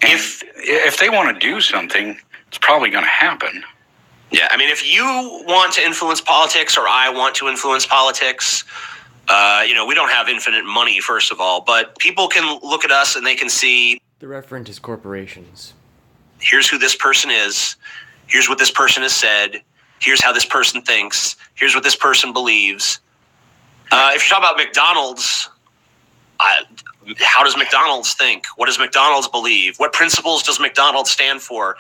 If they want to do something, it's probably going to happen. Yeah, I mean, if you want to influence politics or I want to influence politics, we don't have infinite money, first of all, but people can look at us and they can see... The referent is corporations. Here's who this person is. Here's what this person has said. Here's how this person thinks. Here's what this person believes. If you're talking about McDonald's, how does McDonald's think? What does McDonald's believe? What principles does McDonald's stand for?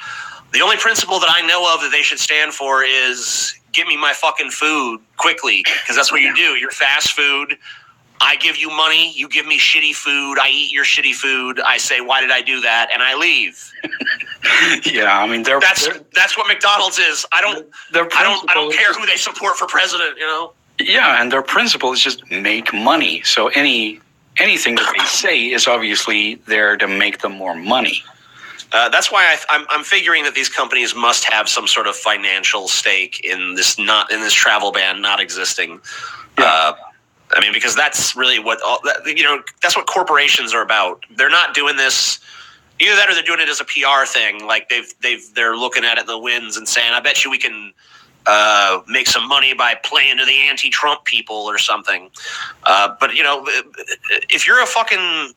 The only principle that I know of that they should stand for is give me my fucking food quickly, because that's what you do. You're fast food. I give you money. You give me shitty food. I eat your shitty food. I say, why did I do that? And I leave. Yeah, I mean, that's what McDonald's is. I don't care who they support for president. Yeah, and their principle is just make money. So anything that they say is obviously there to make them more money. That's why I'm figuring that these companies must have some sort of financial stake in this travel ban not existing. Yeah. Because that's really what that's what corporations are about. They're not doing this either that or they're doing it as a PR thing. Like they're looking at it in the winds and saying, "I bet you we can make some money by playing to the anti-Trump people or something." But if you're a fucking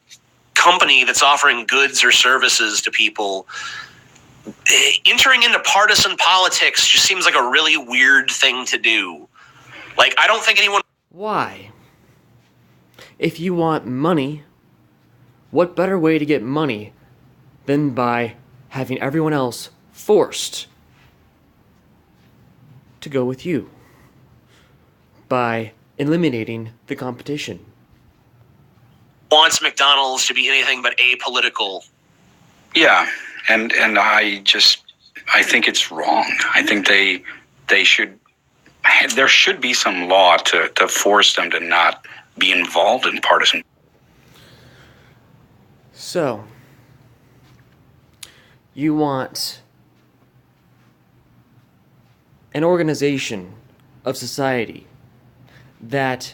company that's offering goods or services to people, entering into partisan politics just seems like a really weird thing to do. Like, I don't think anyone... Why? If you want money, what better way to get money than by having everyone else forced to go with you? By eliminating the competition. Wants McDonald's to be anything but apolitical. Yeah, and I think it's wrong. I think they should... There should be some law to force them to not be involved in partisan. So, you want an organization of society that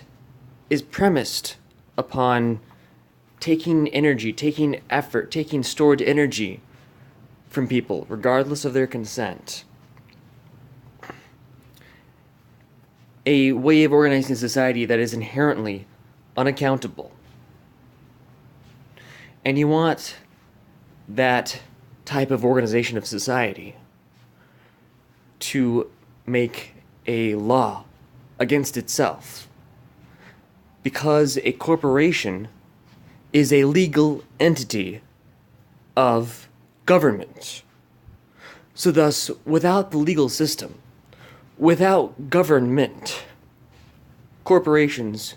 is premised upon taking energy, taking effort, taking stored energy from people, regardless of their consent. A way of organizing society that is inherently unaccountable. And you want that type of organization of society to make a law against itself. Because a corporation is a legal entity of government. So thus, without the legal system, without government, corporations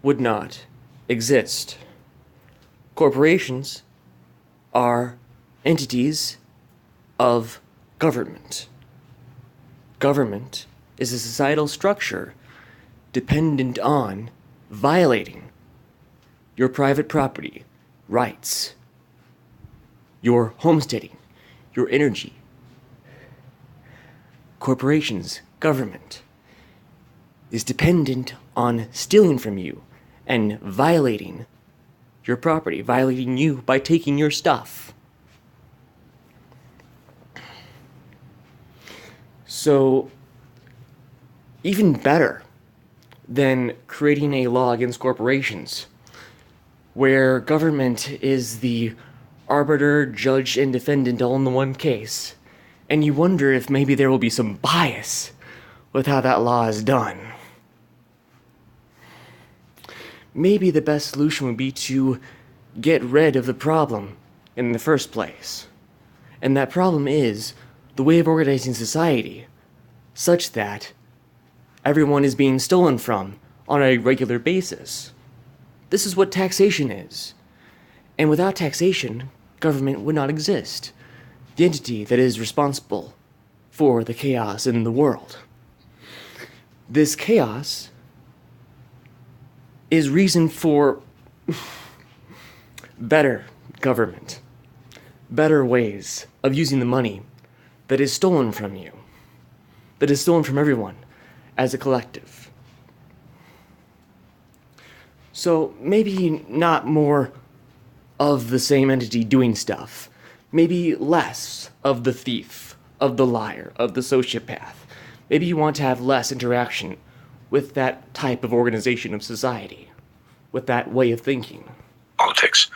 would not exist. Corporations are entities of government. Government is a societal structure dependent on violating your private property rights, your homesteading, your energy. Corporations, government, is dependent on stealing from you and violating your property, violating you by taking your stuff. So, even better than creating a law against corporations, where government is the arbiter, judge, and defendant all in the one case, and you wonder if maybe there will be some bias with how that law is done. Maybe the best solution would be to get rid of the problem in the first place. And that problem is the way of organizing society, such that everyone is being stolen from on a regular basis. This is what taxation is. And without taxation, government would not exist. The entity that is responsible for the chaos in the world. This chaos is reason for better government, better ways of using the money that is stolen from you, that is stolen from everyone as a collective. So maybe not more of the same entity doing stuff. Maybe less of the thief, of the liar, of the sociopath. Maybe you want to have less interaction with that type of organization of society, with that way of thinking. Politics,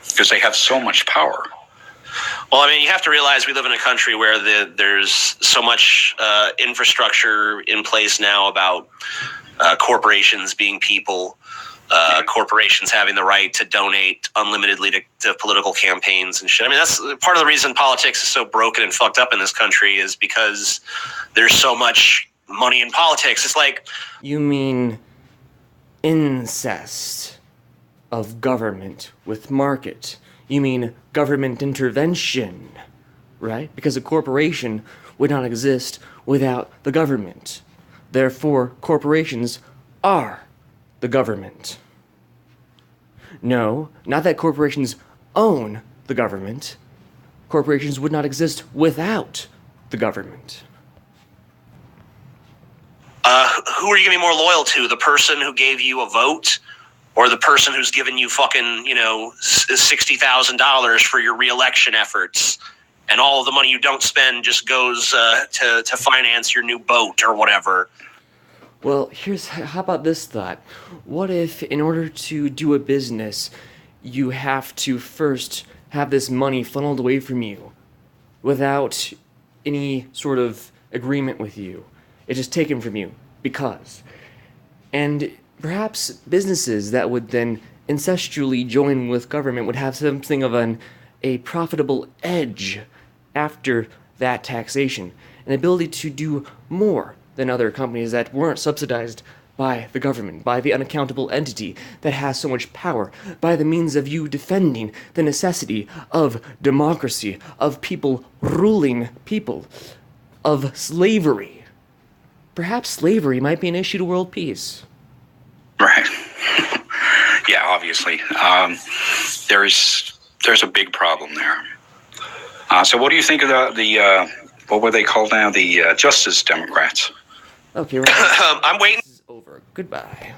because they have so much power. Well, I mean, you have to realize we live in a country where there's so much infrastructure in place now about corporations being people, corporations having the right to donate unlimitedly to political campaigns and shit. I mean, that's part of the reason politics is so broken and fucked up in this country, is because there's so much money in politics. It's like... You mean incest of government with market. You mean government intervention, right? Because a corporation would not exist without the government. Therefore, corporations are the government. No, not that corporations own the government. Corporations would not exist without the government. Who are you going to be more loyal to? The person who gave you a vote, or the person who's given you fucking, $60,000 for your re-election efforts, and all of the money you don't spend just goes to finance your new boat or whatever? Well, how about this thought? What if, in order to do a business, you have to first have this money funneled away from you without any sort of agreement with you? It's just taken from you because. And perhaps businesses that would then incestually join with government would have something of a profitable edge after that taxation, an ability to do more than other companies that weren't subsidized by the government, by the unaccountable entity that has so much power, by the means of you defending the necessity of democracy, of people ruling people, of slavery. Perhaps slavery might be an issue to world peace. Right. Yeah, obviously. There's a big problem there. So what do you think of the what were they called now? The Justice Democrats? Okay, right. I'm waiting. This is over. Goodbye.